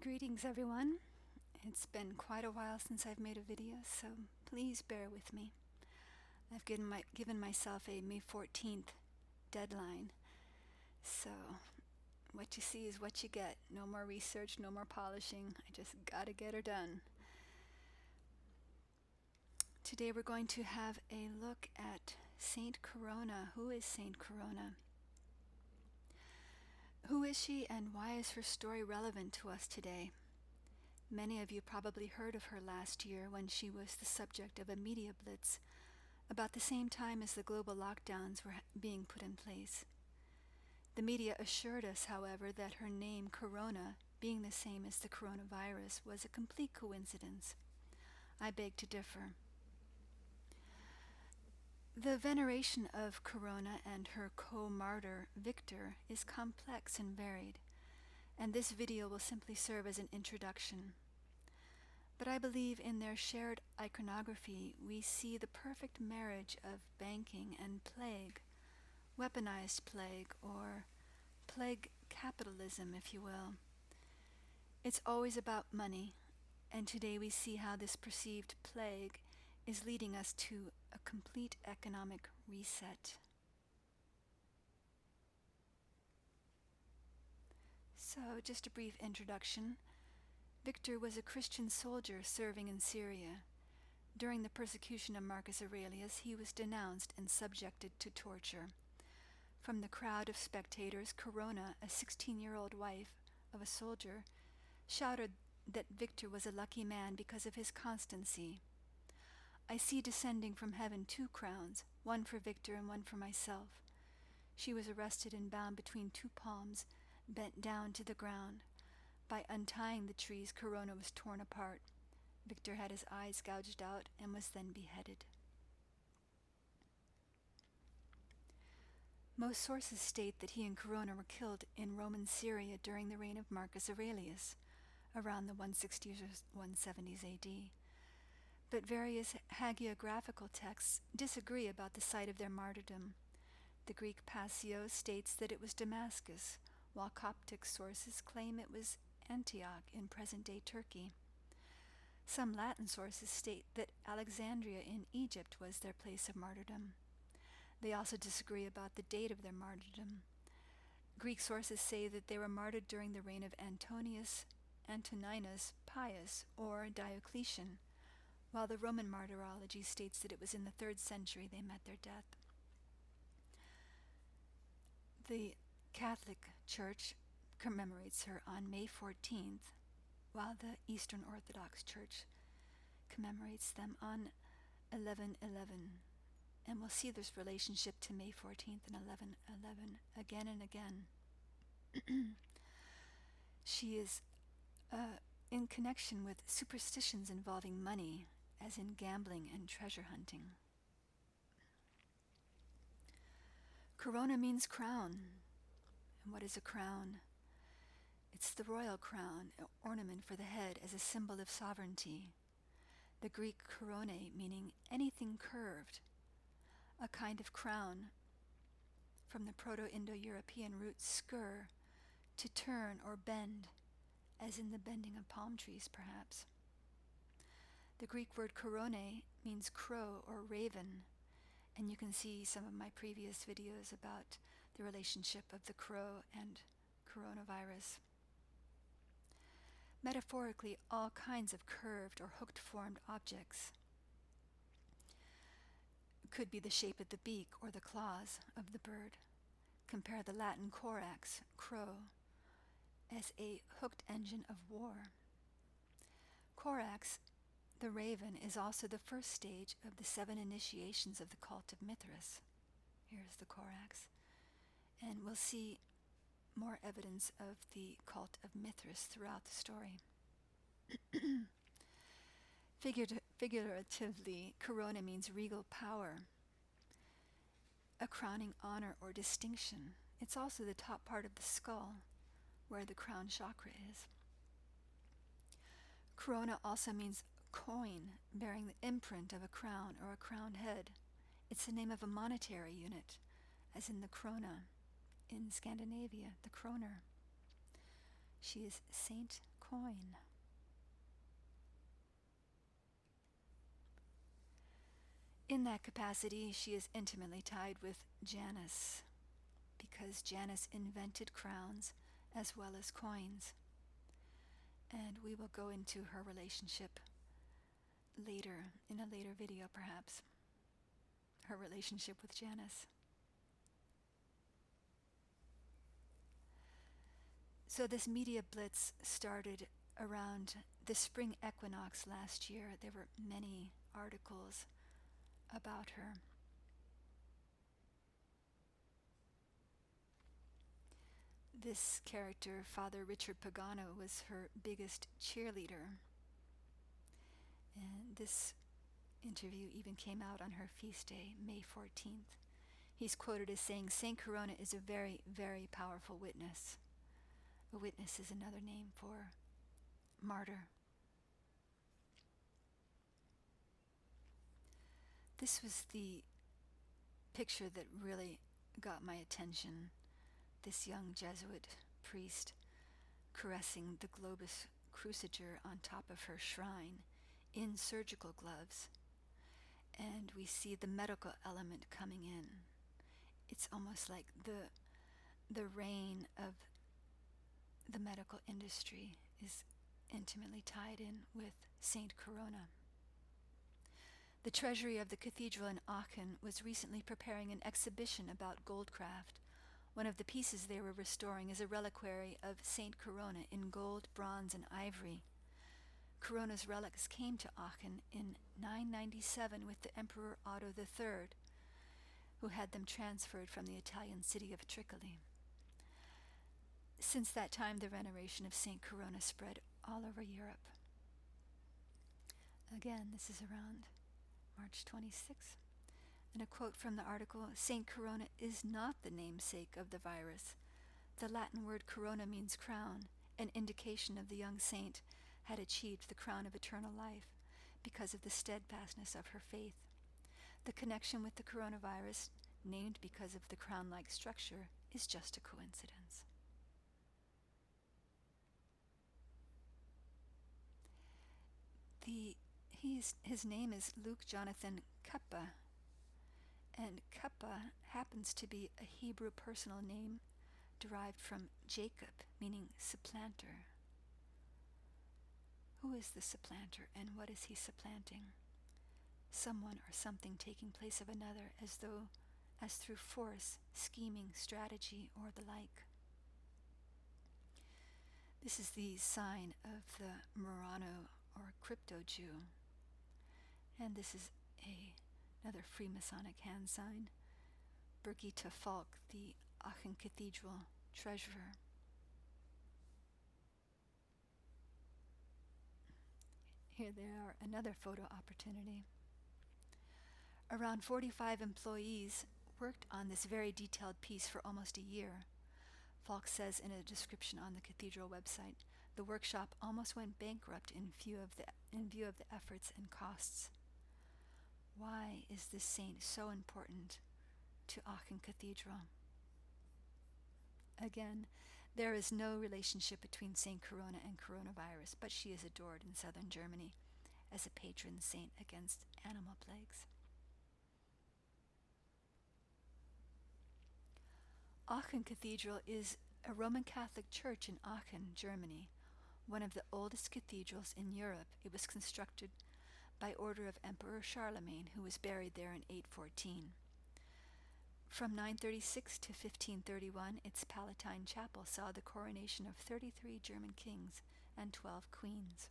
Greetings, everyone. It's been quite a while since I've made a video, so please bear with me. I've given myself a May 14th deadline, so what you see is what you get. No more research, no more polishing. I just gotta get her done. Today we're going to have a look at Saint Corona. Who is Saint Corona? Who is she, and why is her story relevant to us today? Many of you probably heard of her last year when she was the subject of a media blitz about the same time as the global lockdowns were being put in place. The media assured us, however, that her name, Corona, being the same as the coronavirus, was a complete coincidence. I beg to differ. The veneration of Corona and her co-martyr, Victor, is complex and varied, and this video will simply serve as an introduction. But I believe in their shared iconography we see the perfect marriage of banking and plague, weaponized plague, or plague capitalism, if you will. It's always about money, and today we see how this perceived plague is leading us to a complete economic reset. So, just a brief introduction. Victor was a Christian soldier serving in Syria. During the persecution of Marcus Aurelius, he was denounced and subjected to torture. From the crowd of spectators, Corona, a 16-year-old wife of a soldier, shouted that Victor was a lucky man because of his constancy. I see descending from heaven 2 crowns, one for Victor and one for myself. She was arrested and bound between 2 palms, bent down to the ground. By untying the trees, Corona was torn apart. Victor had his eyes gouged out and was then beheaded. Most sources state that he and Corona were killed in Roman Syria during the reign of Marcus Aurelius, around the 160s or 170s AD. But various hagiographical texts disagree about the site of their martyrdom. The Greek Passio states that it was Damascus, while Coptic sources claim it was Antioch in present-day Turkey. Some Latin sources state that Alexandria in Egypt was their place of martyrdom. They also disagree about the date of their martyrdom. Greek sources say that they were martyred during the reign of Antoninus Pius or Diocletian, while the Roman martyrology states that it was in the 3rd century they met their death. The Catholic Church commemorates her on May 14th, while the Eastern Orthodox Church commemorates them on 11/11. And we'll see this relationship to May 14th and 11/11 again and again. She is in connection with superstitions involving money, as in gambling and treasure hunting. Corona means crown. And what is a crown? It's the royal crown, an ornament for the head as a symbol of sovereignty. The Greek korone meaning anything curved, a kind of crown from the Proto-Indo-European root skur, to turn or bend, as in the bending of palm trees perhaps. The Greek word korone means crow or raven, and you can see some of my previous videos about the relationship of the crow and coronavirus. Metaphorically, all kinds of curved or hooked-formed objects could be the shape of the beak or the claws of the bird. Compare the Latin corax, crow, as a hooked engine of war. Corax, the raven, is also the first stage of the 7 initiations of the cult of Mithras. Here's the corax. And we'll see more evidence of the cult of Mithras throughout the story. Figuratively, corona means regal power, a crowning honor or distinction. It's also the top part of the skull, where the crown chakra is. Corona also means coin, bearing the imprint of a crown or a crowned head. It's the name of a monetary unit, as in the krona. In Scandinavia, the kroner. She is Saint coin. In that capacity, she is intimately tied with Janus, because Janus invented crowns as well as coins. And we will go into her relationship later, in a later video perhaps, her relationship with Janus. So this media blitz started around the spring equinox last year. There were many articles about her. This character, Father Richard Pagano, was her biggest cheerleader. And this interview even came out on her feast day, May 14th. He's quoted as saying, "Saint Corona is a very, very powerful witness." A witness is another name for martyr. This was the picture that really got my attention. This young Jesuit priest caressing the globus cruciger on top of her shrine in surgical gloves. And we see the medical element coming in. It's almost like the reign of the medical industry is intimately tied in with Saint Corona. The treasury of the cathedral in Aachen was recently preparing an exhibition about goldcraft. One of the pieces they were restoring is a reliquary of Saint Corona in gold, bronze, and ivory. Corona's relics came to Aachen in 997 with the Emperor Otto III, who had them transferred from the Italian city of Tricoli. Since that time, the veneration of Saint Corona spread all over Europe. Again, this is around March 26th. And a quote from the article, "Saint Corona is not the namesake of the virus. The Latin word corona means crown, an indication of the young saint had achieved the crown of eternal life because of the steadfastness of her faith. The connection with the coronavirus, named because of the crown-like structure, is just a coincidence." His name is Luke Jonathan Kuppa, and Kuppa happens to be a Hebrew personal name derived from Jacob, meaning supplanter. Who is the supplanter, and what is he supplanting? Someone or something taking place of another, as through force, scheming, strategy, or the like. This is the sign of the Murano or crypto Jew. And this is another Freemasonic hand sign, Birgitta Falk, the Aachen Cathedral treasurer. Here they are, another photo opportunity. Around 45 employees worked on this very detailed piece for almost a year. Falk says in a description on the cathedral website, the workshop almost went bankrupt in view of the efforts and costs. Why is this saint so important to Aachen Cathedral? Again, there is no relationship between Saint Corona and coronavirus, but she is adored in southern Germany as a patron saint against animal plagues. Aachen Cathedral is a Roman Catholic church in Aachen, Germany, one of the oldest cathedrals in Europe. It was constructed by order of Emperor Charlemagne, who was buried there in 814. From 936 to 1531, its Palatine Chapel saw the coronation of 33 German kings and 12 queens.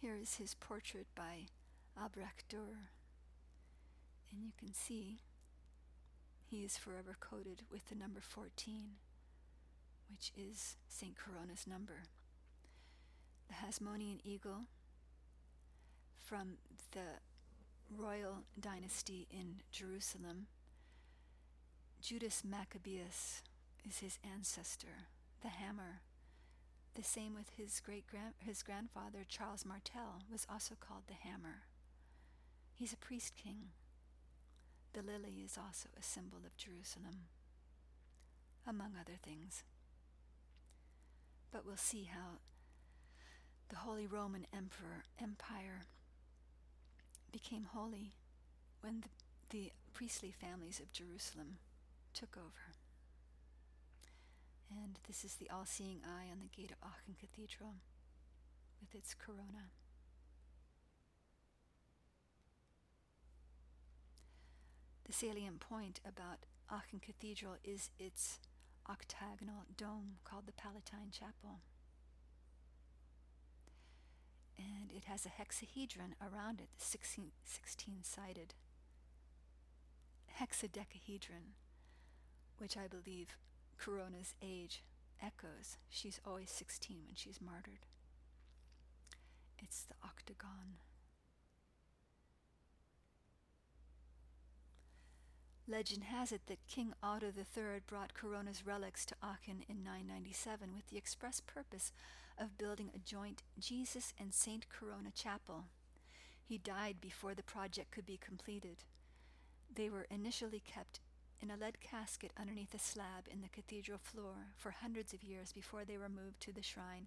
Here is his portrait by Albrecht Dürer, and you can see he is forever coded with the number 14, which is St. Corona's number. The Hasmonean eagle from the royal dynasty in Jerusalem, Judas Maccabeus is his ancestor. The hammer, the same with his grandfather Charles Martel, was also called the hammer. He's a priest king. The lily is also a symbol of Jerusalem, among other things. But we'll see how the Holy Roman Empire became holy when the priestly families of Jerusalem took over. And this is the all-seeing eye on the gate of Aachen Cathedral with its corona. The salient point about Aachen Cathedral is its octagonal dome called the Palatine Chapel. And it has a hexahedron around it, the 16-sided hexadecahedron, which I believe Corona's age echoes. She's always 16 when she's martyred. It's the octagon. Legend has it that King Otto III brought Corona's relics to Aachen in 997 with the express purpose of building a joint Jesus and Saint Corona chapel. He died before the project could be completed. They were initially kept in a lead casket underneath a slab in the cathedral floor for hundreds of years before they were moved to the shrine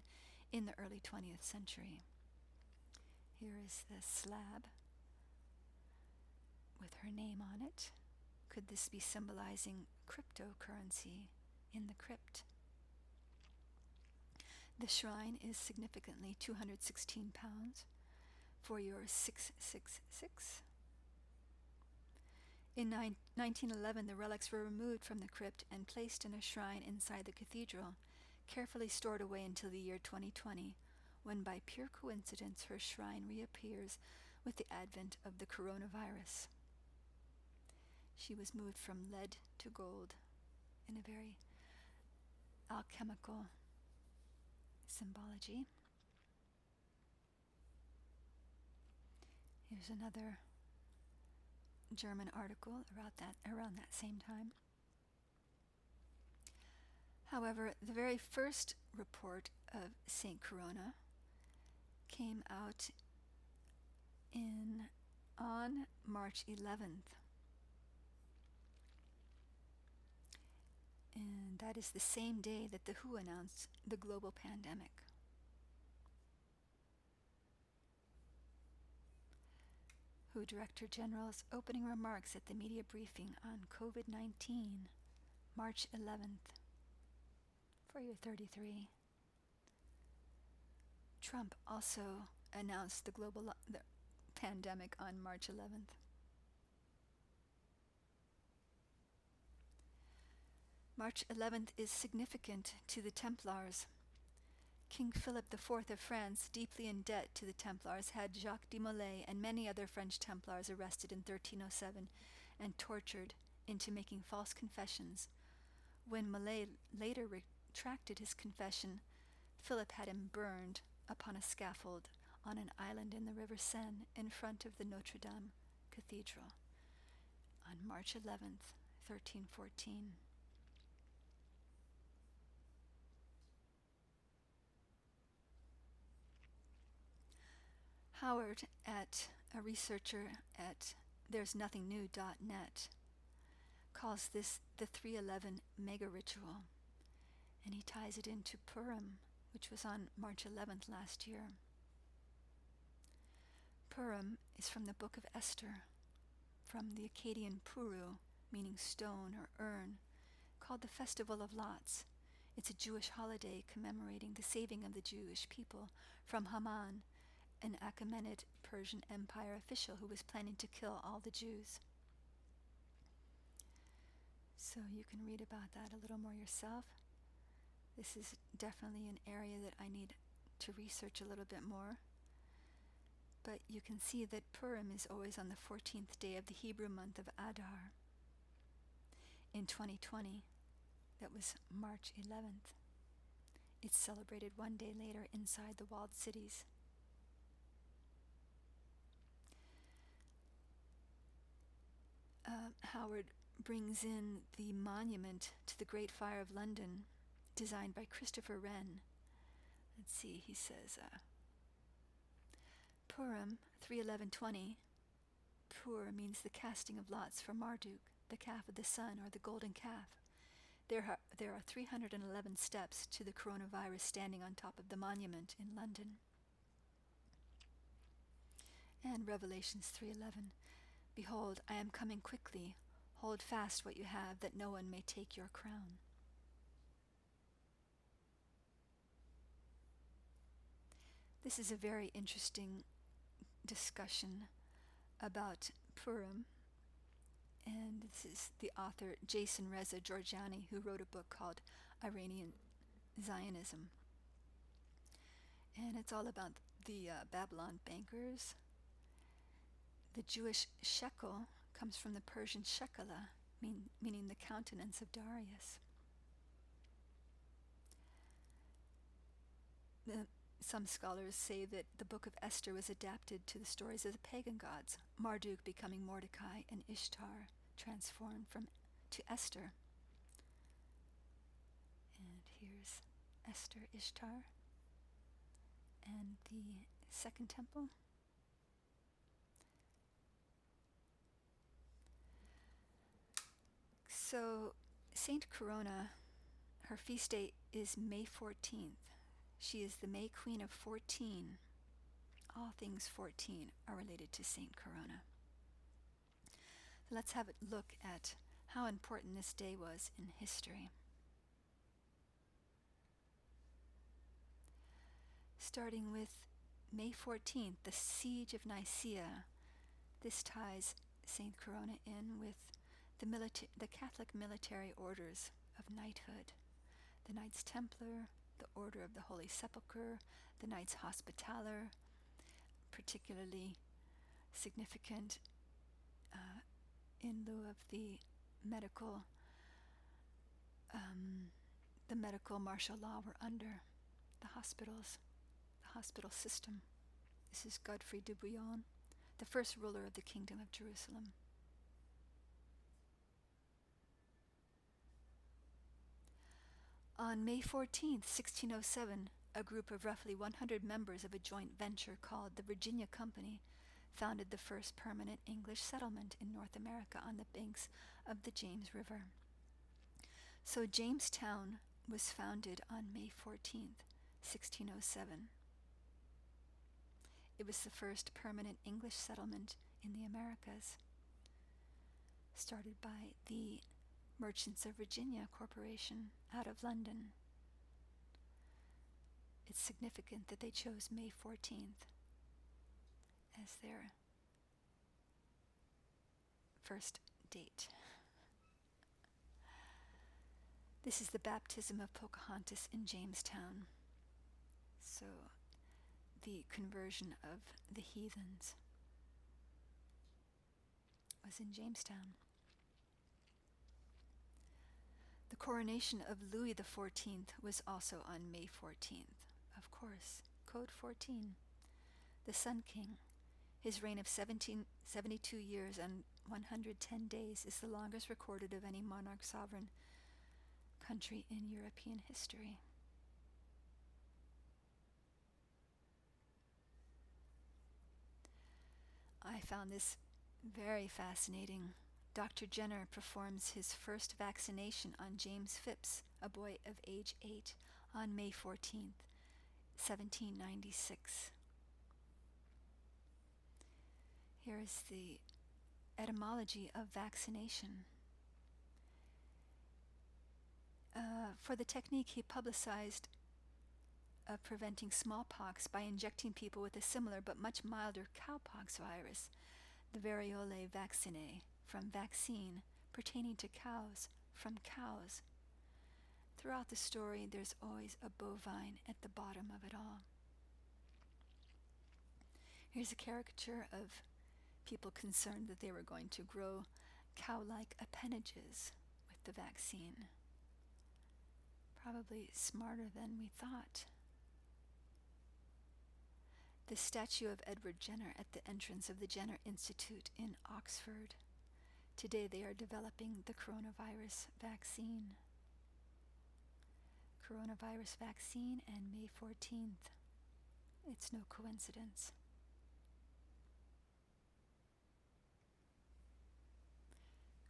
in the early 20th century. Here is the slab with her name on it. Could this be symbolizing cryptocurrency in the crypt? The shrine is significantly 216 pounds for your 666. In 1911, the relics were removed from the crypt and placed in a shrine inside the cathedral, carefully stored away until the year 2020, when by pure coincidence her shrine reappears with the advent of the coronavirus. She was moved from lead to gold in a very alchemical symbology. Here's another German article around that same time. However, the very first report of Saint Corona came out on March 11th. And that is the same day that the WHO announced the global pandemic. WHO Director General's opening remarks at the media briefing on COVID-19, March 11th. For your 33. Trump also announced the the pandemic on March 11th. March 11th is significant to the Templars. King Philip IV of France, deeply in debt to the Templars, had Jacques de Molay and many other French Templars arrested in 1307 and tortured into making false confessions. When Molay later retracted his confession, Philip had him burned upon a scaffold on an island in the River Seine in front of the Notre Dame Cathedral on March 11th, 1314. Howard, a researcher at there'snothingnew.net, calls this the 311 mega ritual, and he ties it into Purim, which was on March 11th last year. Purim is from the Book of Esther, from the Akkadian Puru, meaning stone or urn, called the Festival of Lots. It's a Jewish holiday commemorating the saving of the Jewish people from Haman, an Achaemenid Persian Empire official who was planning to kill all the Jews. So you can read about that a little more yourself. This is definitely an area that I need to research a little bit more. But you can see that Purim is always on the 14th day of the Hebrew month of Adar. In 2020, that was March 11th. It's celebrated one day later inside the walled cities. Howard brings in the monument to the Great Fire of London, designed by Christopher Wren. Let's see, he says, Purim 3:11:20. Pur means the casting of lots for Marduk, the calf of the sun, or the golden calf. there are 311 steps to the coronavirus standing on top of the monument in London. And Revelations 3:11, "Behold, I am coming quickly. Hold fast what you have, that no one may take your crown." This is a very interesting discussion about Purim, and this is the author Jason Reza Georgiani, who wrote a book called Iranian Zionism. And it's all about the Babylon bankers. The Jewish shekel comes from the Persian shekelah, meaning the countenance of Darius. Some scholars say that the Book of Esther was adapted to the stories of the pagan gods, Marduk becoming Mordecai and Ishtar transformed to Esther. And here's Esther, Ishtar, and the Second Temple. So Saint Corona, her feast day is May 14th. She is the May Queen of 14. All things 14 are related to Saint Corona. Let's have a look at how important this day was in history. Starting with May 14th, the Siege of Nicaea. This ties Saint Corona in with the Catholic military orders of knighthood, the Knights Templar, the Order of the Holy Sepulchre, the Knights Hospitaller, particularly significant in lieu of the medical martial law we're under, the hospital system. This is Godfrey de Bouillon, the first ruler of the Kingdom of Jerusalem. On May 14, 1607, a group of roughly 100 members of a joint venture called the Virginia Company founded the first permanent English settlement in North America on the banks of the James River. So Jamestown was founded on May 14, 1607. It was the first permanent English settlement in the Americas, started by the Merchants of Virginia Corporation out of London. It's significant that they chose May 14th as their first date. This is the baptism of Pocahontas in Jamestown. So, the conversion of the heathens was in Jamestown. The coronation of Louis XIV was also on May 14th. Of course, Code 14. The Sun King. His reign of 72 years and 110 days is the longest recorded of any monarch sovereign country in European history. I found this very fascinating. Dr. Jenner performs his first vaccination on James Phipps, a boy of age 8, on May 14th, 1796. Here is the etymology of vaccination. For the technique, he publicized preventing smallpox by injecting people with a similar but much milder cowpox virus, the variole vaccinae, from vaccine, pertaining to cows, from cows. Throughout the story, there's always a bovine at the bottom of it all. Here's a caricature of people concerned that they were going to grow cow-like appendages with the vaccine. Probably smarter than we thought. The statue of Edward Jenner at the entrance of the Jenner Institute in Oxford. Today they are developing the coronavirus vaccine. Coronavirus vaccine and May 14th. It's no coincidence.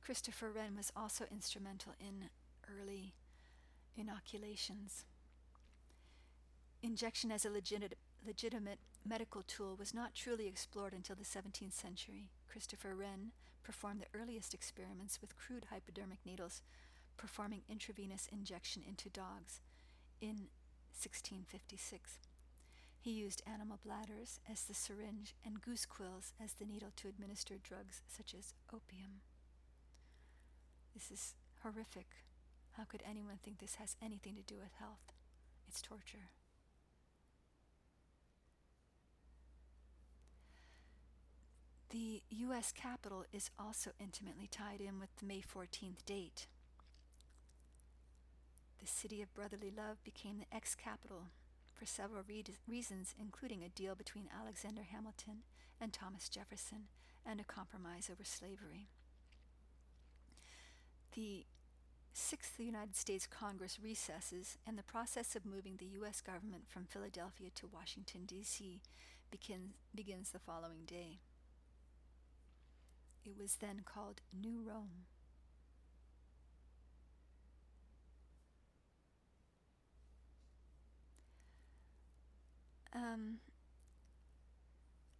Christopher Wren was also instrumental in early inoculations. Injection as a legitimate medical tool was not truly explored until the 17th century. Christopher Wren performed the earliest experiments with crude hypodermic needles, performing intravenous injection into dogs in 1656. He used animal bladders as the syringe and goose quills as the needle to administer drugs such as opium. This is horrific. How could anyone think this has anything to do with health? It's torture. The U.S. Capitol is also intimately tied in with the May 14th date. The city of brotherly love became the ex-capital for several reasons, including a deal between Alexander Hamilton and Thomas Jefferson and a compromise over slavery. The Sixth United States Congress recesses, and the process of moving the U.S. government from Philadelphia to Washington, D.C. begins the following day. It was then called New Rome.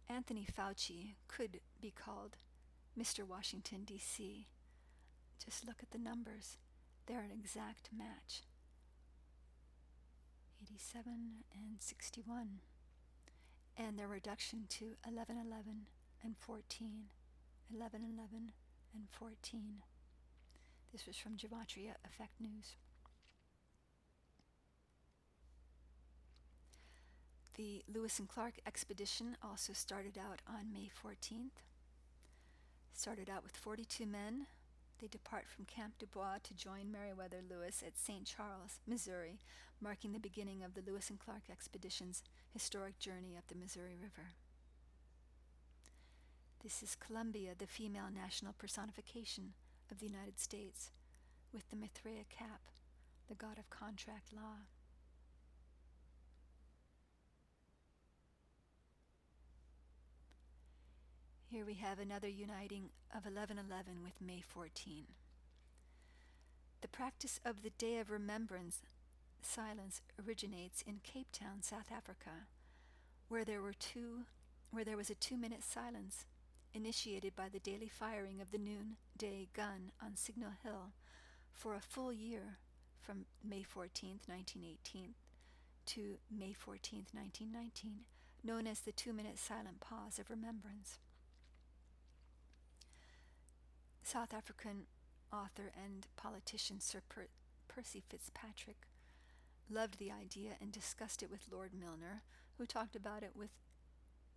Anthony Fauci could be called Mr. Washington, D.C. Just look at the numbers. They're an exact match. 87 and 61. And their reduction to 1111 and 14. 1111 and 14. This was from Gematria Effect News. The Lewis and Clark expedition also started out on May 14th. Started out with 42 men. They depart from Camp Dubois to join Meriwether Lewis at St. Charles, Missouri, marking the beginning of the Lewis and Clark expedition's historic journey up the Missouri River. This is Columbia, the female national personification of the United States, with the Mithraea cap, the god of contract law. Here we have another uniting of 1111 with May 14. The practice of the Day of Remembrance silence originates in Cape Town, South Africa, where there was a 2-minute silence initiated by the daily firing of the noonday gun on Signal Hill for a full year from May 14, 1918 to May 14, 1919, known as the 2-minute silent pause of remembrance. South African author and politician Sir Percy Fitzpatrick loved the idea and discussed it with Lord Milner, who talked about it with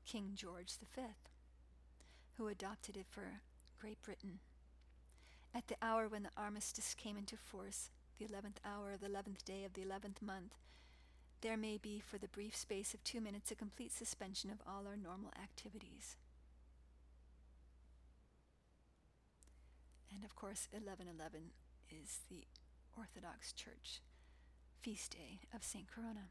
King George V, who adopted it for Great Britain. At the hour when the armistice came into force, the 11th hour of the 11th day of the 11th month, there may be for the brief space of 2 minutes a complete suspension of all our normal activities. And of course, 1111 is the Orthodox Church feast day of St. Corona.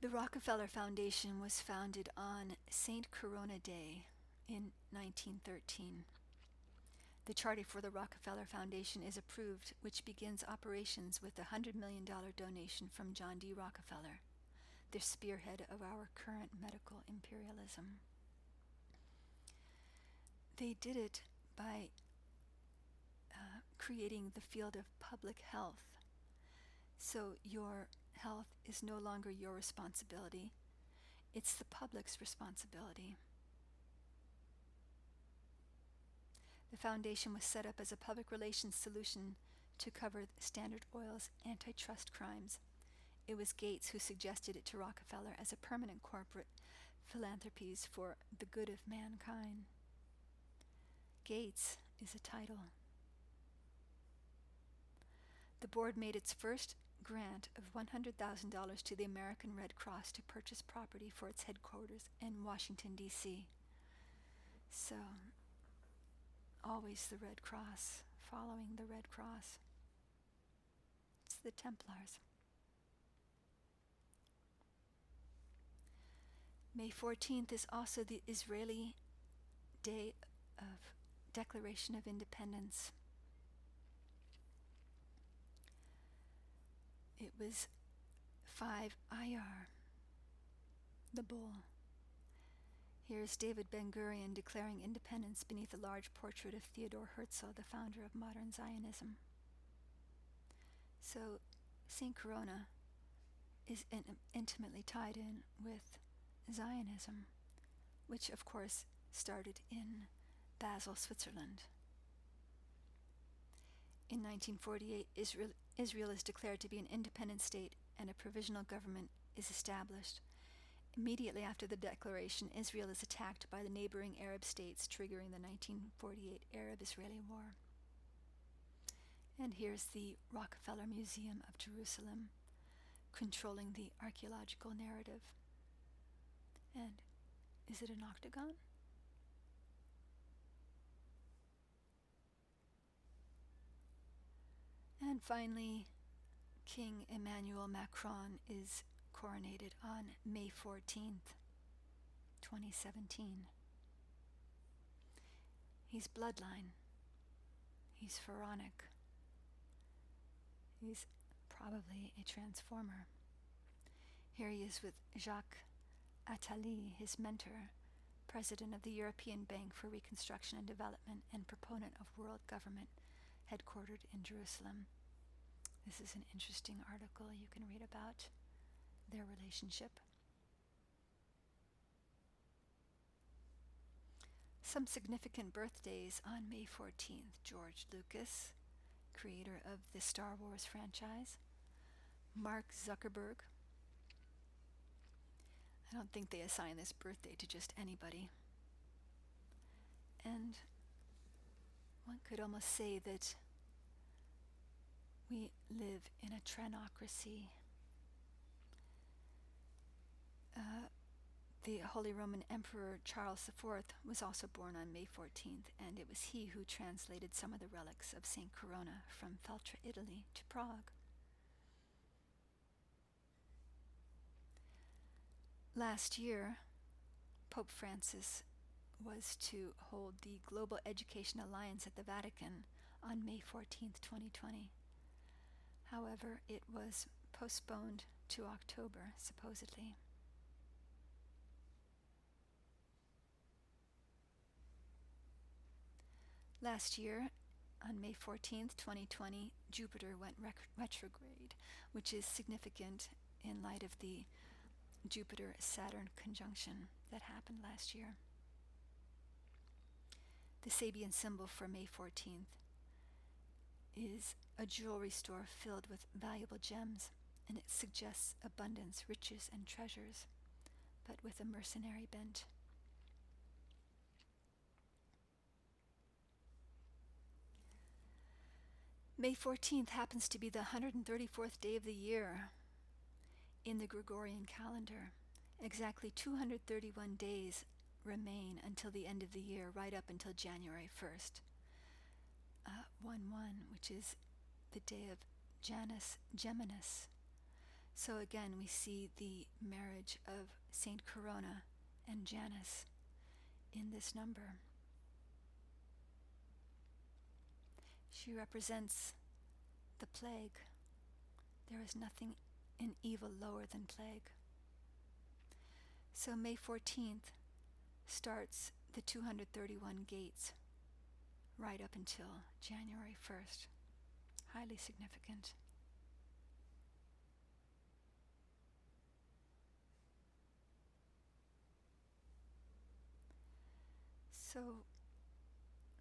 The Rockefeller Foundation was founded on St. Corona Day in 1913. The charter for the Rockefeller Foundation is approved, which begins operations with a $100 million donation from John D. Rockefeller, the spearhead of our current medical imperialism. They did it by creating the field of public health. So your health is no longer your responsibility, it's the public's responsibility. The foundation was set up as a public relations solution to cover Standard Oil's antitrust crimes. It was Gates who suggested it to Rockefeller as a permanent corporate philanthropies for the good of mankind. Gates is a title. The board made its first grant of $100,000 to the American Red Cross to purchase property for its headquarters in Washington, D.C. So, always the Red Cross, following the Red Cross. It's the Templars. May 14th is also the Israeli Day of Declaration of Independence. It was 5 Iyar, the bull. Here's David Ben-Gurion declaring independence beneath a large portrait of Theodor Herzl, the founder of modern Zionism. So, St. Corona is intimately tied in with Zionism, which of course started in Basel, Switzerland. In 1948, Israel is declared to be an independent state and a provisional government is established. Immediately after the declaration, Israel is attacked by the neighboring Arab states, triggering the 1948 Arab-Israeli War. And here's the Rockefeller Museum of Jerusalem, controlling the archaeological narrative. And is it an octagon? And finally, King Emmanuel Macron is coronated on May 14th, 2017. He's bloodline. He's pharaonic. He's probably a transformer. Here he is with Jacques Attali, his mentor, president of the European Bank for Reconstruction and Development and proponent of world government, headquartered in Jerusalem. This is an interesting article you can read about their relationship. Some significant birthdays on May 14th. George Lucas, creator of the Star Wars franchise. Mark Zuckerberg. I don't think they assign this birthday to just anybody. And one could almost say that we live in a tranocracy. The Holy Roman Emperor Charles IV was also born on May 14th, and it was he who translated some of the relics of St. Corona from Feltre, Italy, to Prague. Last year, Pope Francis was to hold the Global Education Alliance at the Vatican on May 14th, 2020. However, it was postponed to October, supposedly. Last year, on May 14th, 2020, Jupiter went retrograde, which is significant in light of the Jupiter-Saturn conjunction that happened last year. The Sabian symbol for May 14th is a jewelry store filled with valuable gems, and it suggests abundance, riches, and treasures, but with a mercenary bent. May 14th happens to be the 134th day of the year in the Gregorian calendar. Exactly 231 days remain until the end of the year, right up until January 1st. 1/1, which is the day of Janus Geminus. So again, we see the marriage of Saint Corona and Janus in this number. She represents the plague. There is nothing in evil lower than plague. So May 14th starts the 231 gates right up until January 1st. Highly significant. So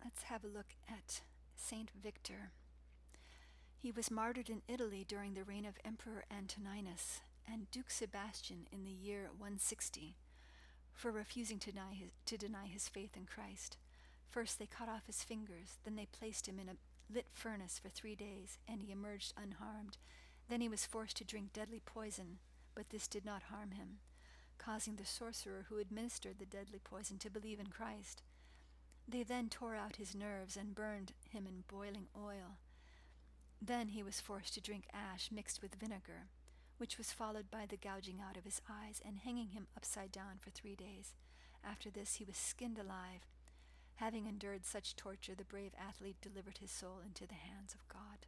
let's have a look at Saint Victor. He was martyred in Italy during the reign of Emperor Antoninus and Duke Sebastian in the year 160 for refusing to deny his faith in Christ. First they cut off his fingers, then they placed him in a lit furnace for 3 days, and he emerged unharmed. Then he was forced to drink deadly poison, but this did not harm him, causing the sorcerer who administered the deadly poison to believe in Christ. They then tore out his nerves and burned him in boiling oil. Then he was forced to drink ash mixed with vinegar, which was followed by the gouging out of his eyes and hanging him upside down for 3 days. After this he was skinned alive. Having endured such torture, the brave athlete delivered his soul into the hands of God.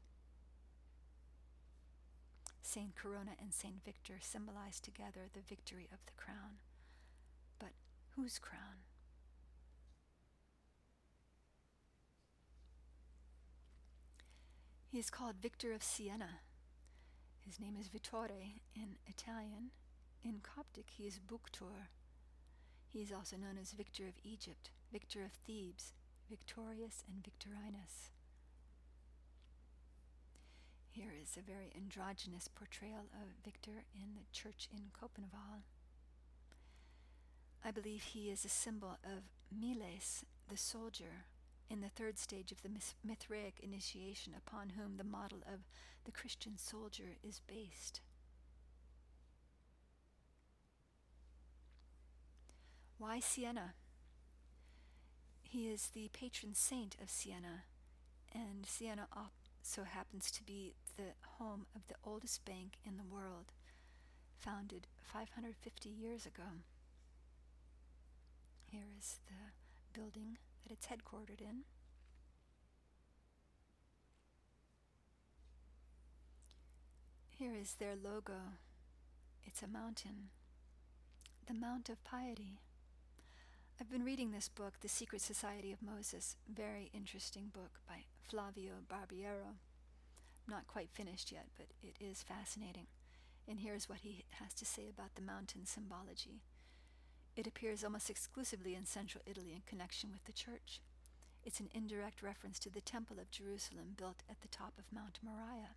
Saint Corona and Saint Victor symbolize together the victory of the crown. But whose crown? He is called Victor of Siena. His name is Vittore in Italian. In Coptic, he is Buktor. He is also known as Victor of Egypt, Victor of Thebes, Victorious and Victorinus. Here is a very androgynous portrayal of Victor in the church in Copenhagen. I believe he is a symbol of Miles, the soldier, in the third stage of the Mithraic initiation, upon whom the model of the Christian soldier is based. Why Siena? He is the patron saint of Siena, and Siena also happens to be the home of the oldest bank in the world, founded 550 years ago. Here is the building that it's headquartered in. Here is their logo. It's a mountain, the Mount of Piety. I've been reading this book, The Secret Society of Moses, very interesting book by Flavio Barbiero. Not quite finished yet, but it is fascinating. And here's what he has to say about the mountain symbology. It appears almost exclusively in central Italy in connection with the church. It's an indirect reference to the Temple of Jerusalem built at the top of Mount Moriah.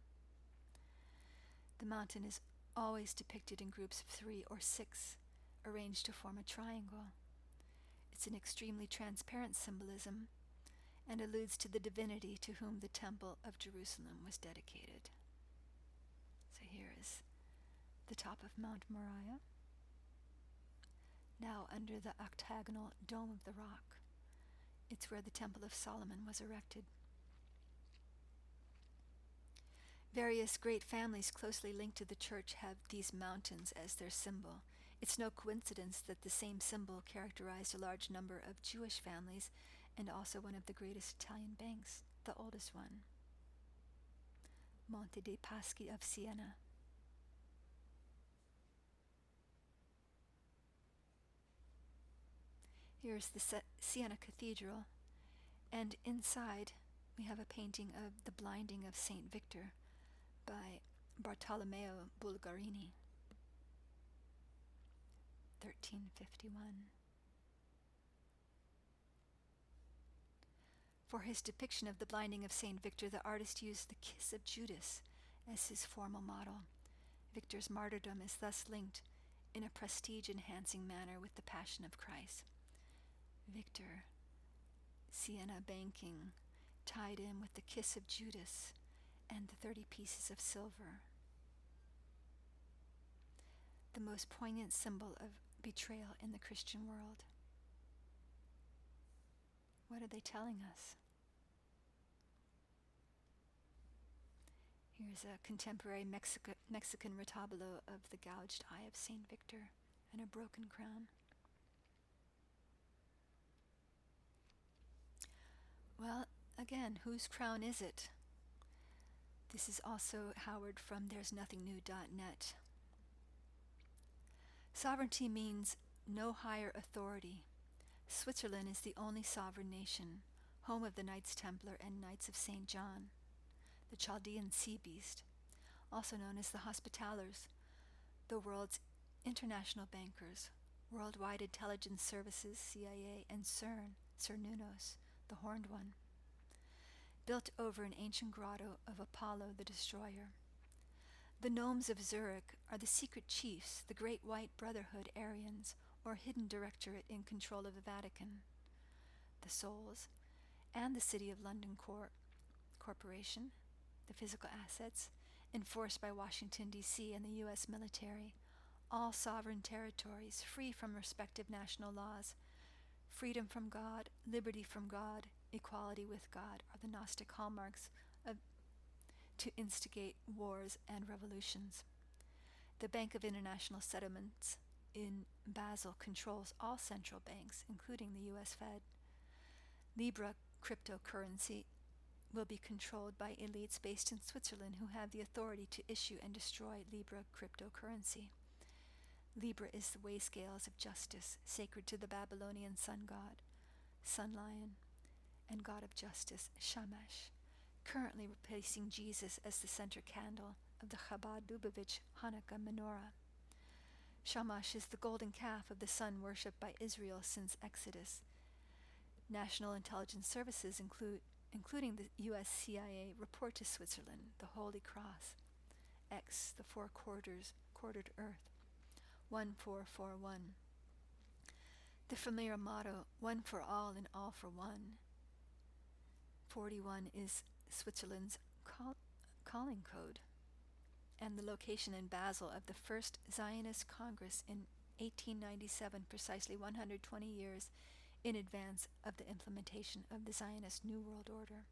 The mountain is always depicted in groups of 3 or 6, arranged to form a triangle. It's an extremely transparent symbolism and alludes to the divinity to whom the Temple of Jerusalem was dedicated. So here is the top of Mount Moriah, now under the octagonal dome of the rock. It's where the Temple of Solomon was erected. Various great families closely linked to the church have these mountains as their symbol. It's no coincidence that the same symbol characterized a large number of Jewish families and also one of the greatest Italian banks, the oldest one, Monte dei Paschi of Siena. Here's the Siena Cathedral, and inside we have a painting of The Blinding of Saint Victor by Bartolomeo Bulgarini, 1351. For his depiction of the blinding of Saint Victor, the artist used the kiss of Judas as his formal model. Victor's martyrdom is thus linked in a prestige-enhancing manner with the Passion of Christ. Victor, Siena banking, tied in with the kiss of Judas and the 30 pieces of silver. The most poignant symbol of betrayal in the Christian world. What are they telling us? Here's a contemporary Mexican retablo of the gouged eye of Saint Victor and a broken crown. Well, again, whose crown is it? This is also Howard from there'snothingnew.net. Sovereignty means no higher authority. Switzerland is the only sovereign nation, home of the Knights Templar and Knights of St. John, the Chaldean sea beast, also known as the Hospitallers, the world's international bankers, Worldwide Intelligence Services, CIA, and CERN, Cernunnos, the Horned One, built over an ancient grotto of Apollo the Destroyer. The gnomes of Zurich are the secret chiefs, the Great White Brotherhood Aryans, or hidden directorate in control of the Vatican. The souls, and the City of London Corporation, the physical assets, enforced by Washington, D.C. and the U.S. military, all sovereign territories, free from respective national laws. Freedom from God, liberty from God, equality with God are the Gnostic hallmarks to instigate wars and revolutions. The Bank of International Settlements in Basel controls all central banks, including the U.S. Fed. Libra cryptocurrency will be controlled by elites based in Switzerland who have the authority to issue and destroy Libra cryptocurrency. Libra is the weigh scales of justice, sacred to the Babylonian sun god, Sun Lion, and god of justice, Shamash, currently replacing Jesus as the center candle of the Chabad Lubavitch Hanukkah menorah. Shamash is the golden calf of the sun worshipped by Israel since Exodus. National intelligence services, including the U.S. CIA, report to Switzerland the Holy Cross, X, the quartered earth, 1441. The familiar motto, one for all and all for one. 41 is Switzerland's calling code, and the location in Basel of the first Zionist Congress in 1897, precisely 120 years in advance of the implementation of the Zionist New World Order.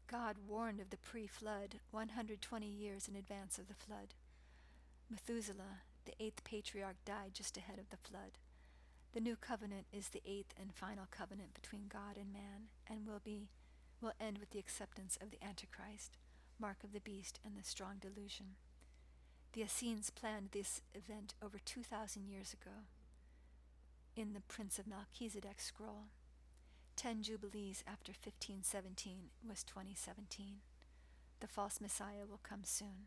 God warned of the pre-flood 120 years in advance of the flood. Methuselah, the eighth patriarch, died just ahead of the flood. The new covenant is the eighth and final covenant between God and man, and will end with the acceptance of the Antichrist, mark of the beast, and the strong delusion. The Essenes planned this event over 2,000 years ago. In the Prince of Melchizedek scroll, 10 jubilees after 1517 was 2017. The false Messiah will come soon.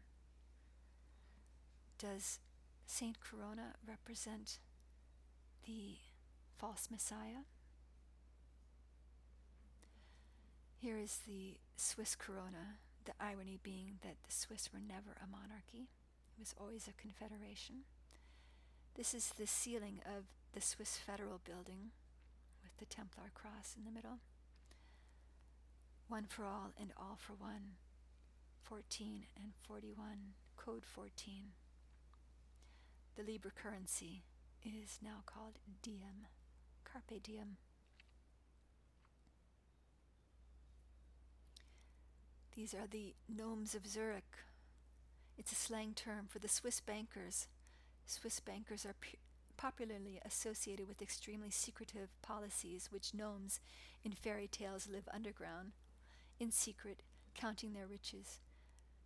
Does Saint Corona represent the false Messiah? Here is the Swiss Corona, the irony being that the Swiss were never a monarchy. It was always a confederation. This is the ceiling of the Swiss Federal Building with the Templar cross in the middle. One for all and all for one. 14 and 41, code 14. The Libra currency is now called Diem, Carpe Diem. These are the gnomes of Zurich. It's a slang term for the Swiss bankers. Swiss bankers are popularly associated with extremely secretive policies, which gnomes in fairy tales live underground, in secret, counting their riches.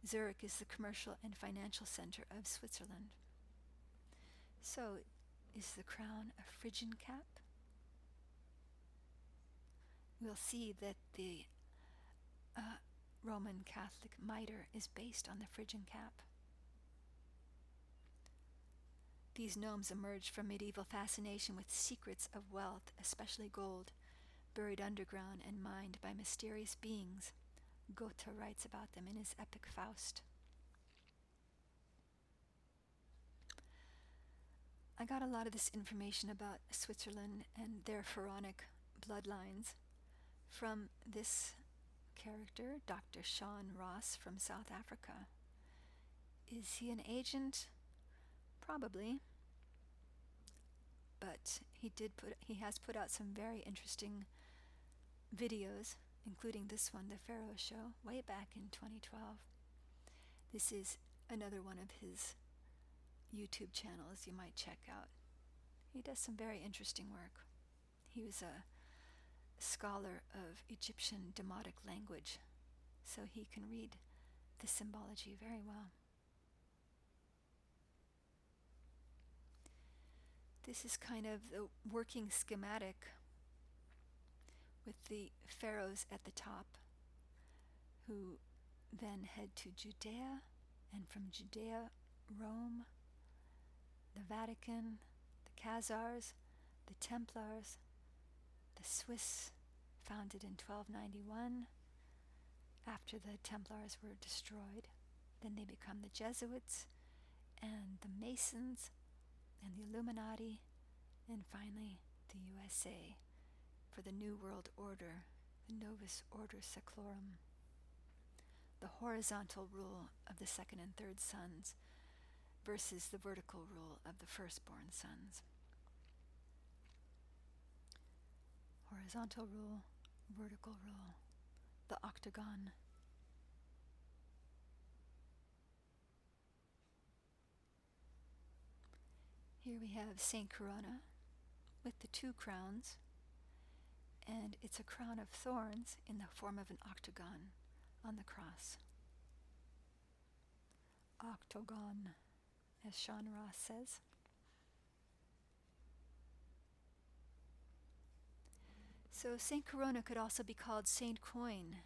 Zurich is the commercial and financial center of Switzerland. So, is the crown a Phrygian cap? We'll see that the Roman Catholic mitre is based on the Phrygian cap. These gnomes emerged from medieval fascination with secrets of wealth, especially gold, buried underground and mined by mysterious beings. Goethe writes about them in his epic Faust. I got a lot of this information about Switzerland and their pharaonic bloodlines from this character, Dr. Sean Ross from South Africa. Is he an agent? Probably. But he has put out some very interesting videos, including this one, The Pharaoh Show, way back in 2012. This is another one of his YouTube channels you might check out. He does some very interesting work. He was a scholar of Egyptian Demotic language, so he can read the symbology very well. This is kind of the working schematic with the pharaohs at the top, who then head to Judea, and from Judea, Rome, the Vatican, the Khazars, the Templars, the Swiss, founded in 1291, after the Templars were destroyed. Then they become the Jesuits, and the Masons, and the Illuminati, and finally the USA for the New World Order, the Novus Ordo Seclorum, the horizontal rule of the second and third sons versus the vertical rule of the firstborn sons. Horizontal rule, vertical rule, the octagon. Here we have Saint Corona with the two crowns, and it's a crown of thorns in the form of an octagon on the cross. Octagon, as Sean Ross says. So Saint Corona could also be called Saint Coin.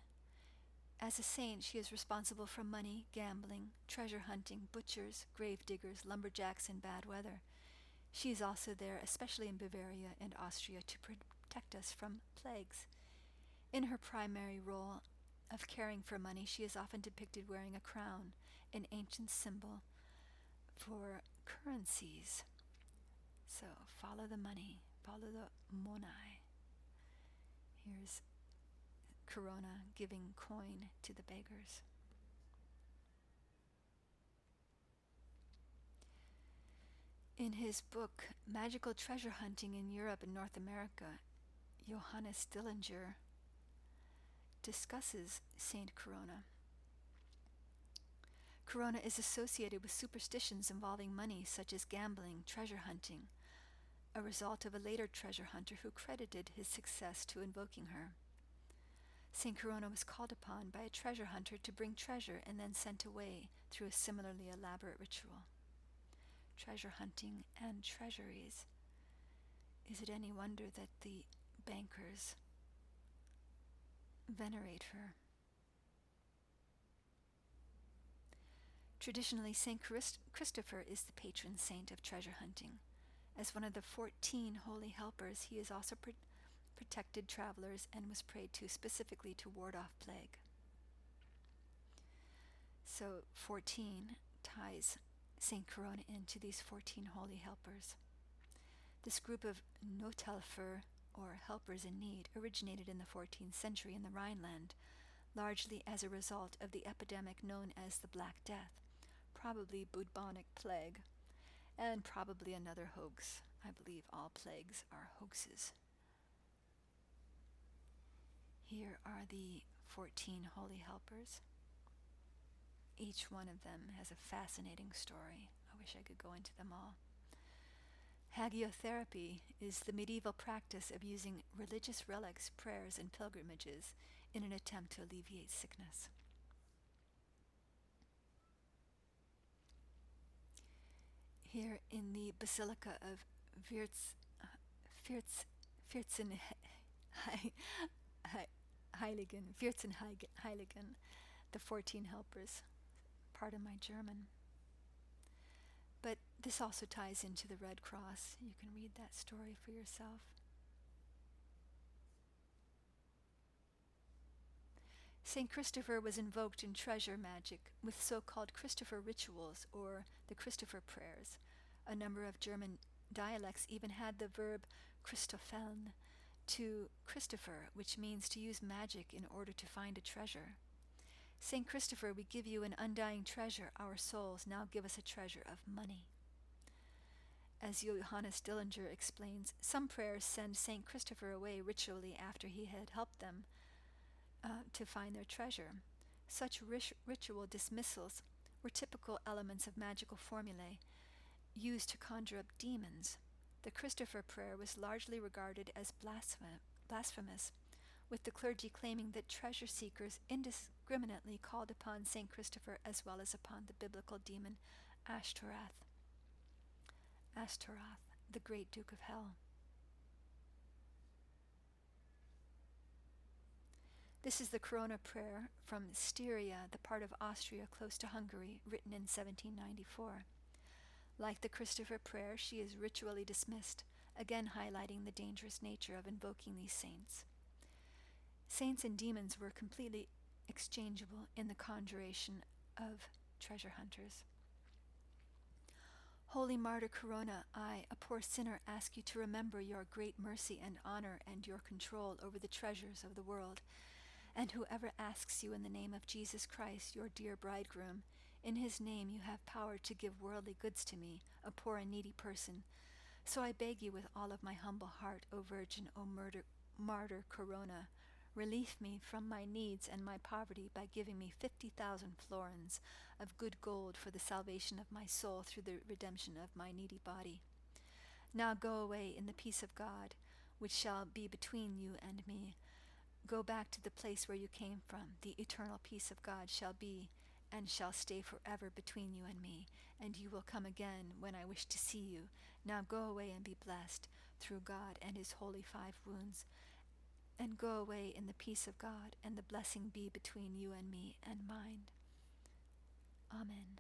As a saint, she is responsible for money, gambling, treasure hunting, butchers, grave diggers, lumberjacks, and bad weather. She is also there, especially in Bavaria and Austria, to protect us from plagues. In her primary role of caring for money, she is often depicted wearing a crown, an ancient symbol for currencies. So follow the money, follow the monai. Here's Corona giving coin to the beggars. In his book, Magical Treasure Hunting in Europe and North America, Johannes Dillinger discusses Saint Corona. Corona is associated with superstitions involving money, such as gambling, treasure hunting, a result of a later treasure hunter who credited his success to invoking her. Saint Corona was called upon by a treasure hunter to bring treasure and then sent away through a similarly elaborate ritual. Treasure hunting and treasuries. Is it any wonder that the bankers venerate her? Traditionally, Saint Christopher is the patron saint of treasure hunting. As one of the 14 holy helpers, he has also protected travelers and was prayed to specifically to ward off plague. So 14 ties Saint Corona into these 14 holy helpers. This group of Nothelfer, or helpers in need, originated in the 14th century in the Rhineland, largely as a result of the epidemic known as the Black Death, probably bubonic plague, and probably another hoax. I believe all plagues are hoaxes. Here are the 14 holy helpers. Each one of them has a fascinating story. I wish I could go into them all. Hagiotherapy is the medieval practice of using religious relics, prayers, and pilgrimages in an attempt to alleviate sickness. Here in the Basilica of Vierzehnheiligen, the 14 helpers. Pardon my German. But this also ties into the Red Cross. You can read that story for yourself. St. Christopher was invoked in treasure magic with so-called Christopher rituals, or the Christopher prayers. A number of German dialects even had the verb Christopheln, to Christopher, which means to use magic in order to find a treasure. St. Christopher, we give you an undying treasure, our souls. Now give us a treasure of money. As Johannes Dillinger explains, some prayers send St. Christopher away ritually after he had helped them to find their treasure. Such ritual dismissals were typical elements of magical formulae used to conjure up demons. The Christopher prayer was largely regarded as blasphemous, with the clergy claiming that treasure seekers indiscriminately called upon St. Christopher as well as upon the biblical demon Ashtaroth, the great Duke of Hell. This is the Corona prayer from Styria, the part of Austria close to Hungary, written in 1794. Like the Christopher prayer, she is ritually dismissed, again highlighting the dangerous nature of invoking these saints. Saints and demons were completely exchangeable in the conjuration of treasure hunters. Holy Martyr Corona, I, a poor sinner, ask you to remember your great mercy and honor and your control over the treasures of the world. And whoever asks you in the name of Jesus Christ, your dear bridegroom, in his name you have power to give worldly goods to me, a poor and needy person. So I beg you with all of my humble heart, O Virgin, O Martyr Corona, relieve me from my needs and my poverty by giving me 50,000 florins of good gold for the salvation of my soul through the redemption of my needy body. Now go away in the peace of God. which shall be between you and me. Go back to the place where you came from. The eternal peace of God shall be and shall stay forever between you and me, and you will come again when I wish to see you. Now go away and be blessed through God and his holy 5 wounds, and go away in the peace of God, and the blessing be between you and me and mine. Amen.